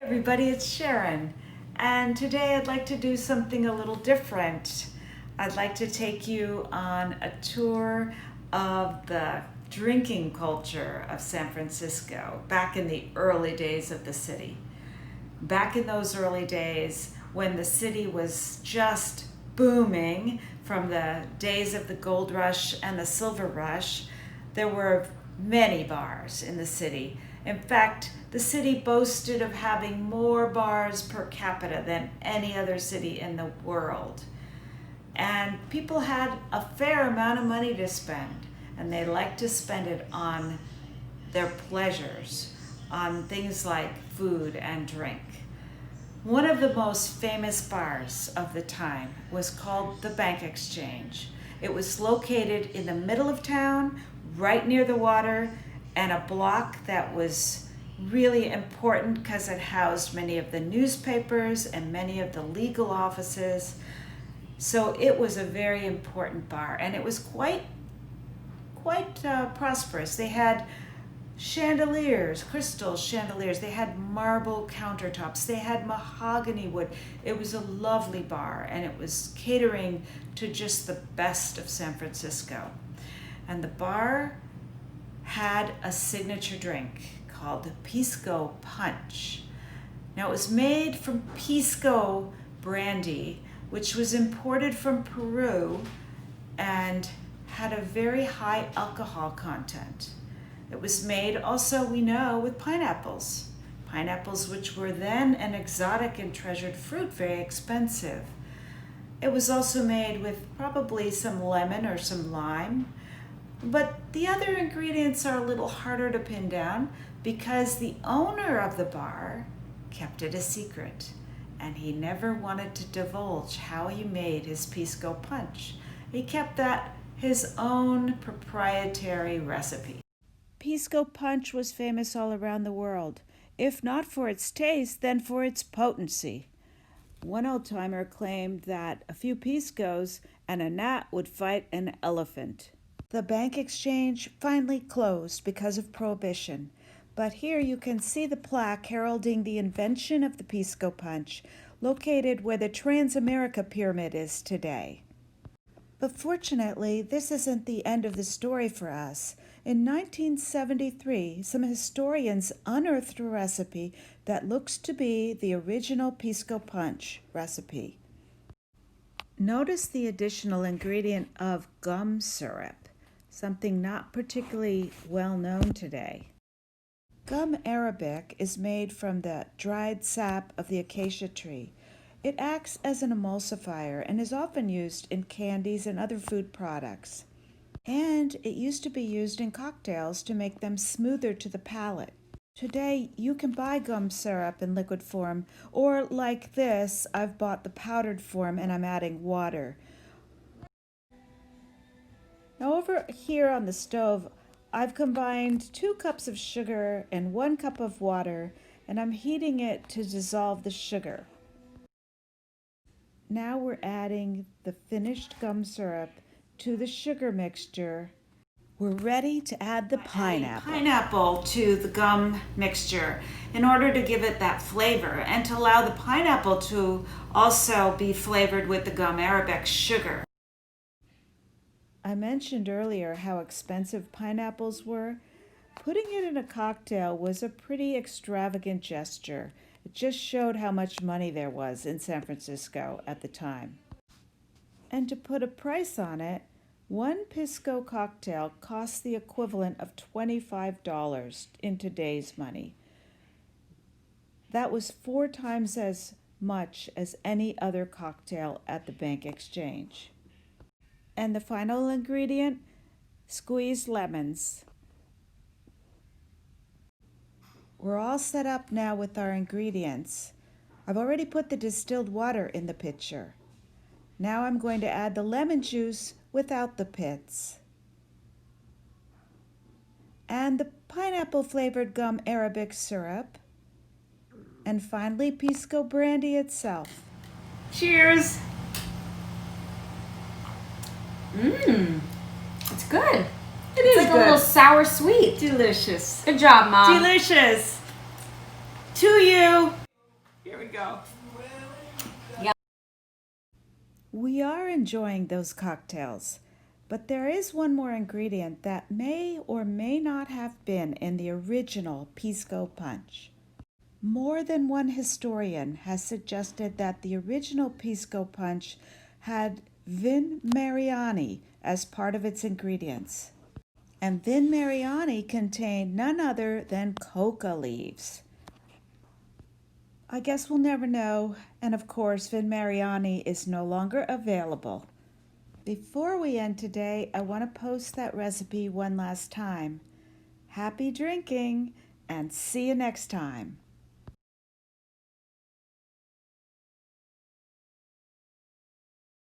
Everybody, it's Sharon, and today I'd like to do something a little different. I'd like to take you on a tour of the drinking culture of San Francisco back in the early days of the city. Back in those early days when the city was just booming from the days of the gold rush and the silver rush, there were many bars in the city. In fact, the city boasted of having more bars per capita than any other city in the world. And people had a fair amount of money to spend, and they liked to spend it on their pleasures, on things like food and drink. One of the most famous bars of the time was called the Bank Exchange. It was located in the middle of town, right near the water, and a block that was really important because it housed many of the newspapers and many of the legal offices. So it was a very important bar, and it was quite prosperous. They had chandeliers, crystal chandeliers. They had marble countertops. They had mahogany wood. It was a lovely bar, and it was catering to just the best of San Francisco. And the bar had a signature drink called the Pisco Punch. Now, it was made from Pisco brandy, which was imported from Peru and had a very high alcohol content. It was made also, we know, with pineapples. Pineapples which were then an exotic and treasured fruit, very expensive. It was also made with probably some lemon or some lime. But the other ingredients are a little harder to pin down because the owner of the bar kept it a secret, and he never wanted to divulge how he made his Pisco Punch. He kept that his own proprietary recipe. Pisco Punch was famous all around the world, if not for its taste, then for its potency. One old-timer claimed that a few Piscos and a gnat would fight an elephant. The Bank Exchange finally closed because of Prohibition, but here you can see the plaque heralding the invention of the Pisco Punch, located where the Transamerica Pyramid is today. But fortunately, this isn't the end of the story for us. In 1973, some historians unearthed a recipe that looks to be the original Pisco Punch recipe. Notice the additional ingredient of gum syrup, something not particularly well known today. Gum arabic is made from the dried sap of the acacia tree. It acts as an emulsifier and is often used in candies and other food products. And it used to be used in cocktails to make them smoother to the palate. Today, you can buy gum syrup in liquid form, or like this, I've bought the powdered form and I'm adding water. Now over here on the stove, I've combined 2 cups of sugar and 1 cup of water, and I'm heating it to dissolve the sugar. Now we're adding the finished gum syrup to the sugar mixture. We're ready to add the pineapple to the gum mixture in order to give it that flavor and to allow the pineapple to also be flavored with the gum arabic sugar. I mentioned earlier how expensive pineapples were. Putting it in a cocktail was a pretty extravagant gesture. It just showed how much money there was in San Francisco at the time. And to put a price on it, 1 Pisco cocktail costs the equivalent of $25 in today's money. That was 4 times as much as any other cocktail at the Bank Exchange. And the final ingredient, squeezed lemons. We're all set up now with our ingredients. I've already put the distilled water in the pitcher. Now I'm going to add the lemon juice without the pits. And the pineapple-flavored gum arabic syrup. And finally, Pisco brandy itself. Cheers! It's good. It's like good. A little sour sweet. Delicious. Good job, Mom. Delicious. To you. go. We are enjoying those cocktails, but there is one more ingredient that may or may not have been in the original Pisco Punch. More than one historian has suggested that the original Pisco Punch had Vin Mariani as part of its ingredients. And Vin Mariani contained none other than coca leaves. I guess we'll never know, and of course, Vin Mariani is no longer available. Before we end today, I want to post that recipe one last time. Happy drinking, and see you next time.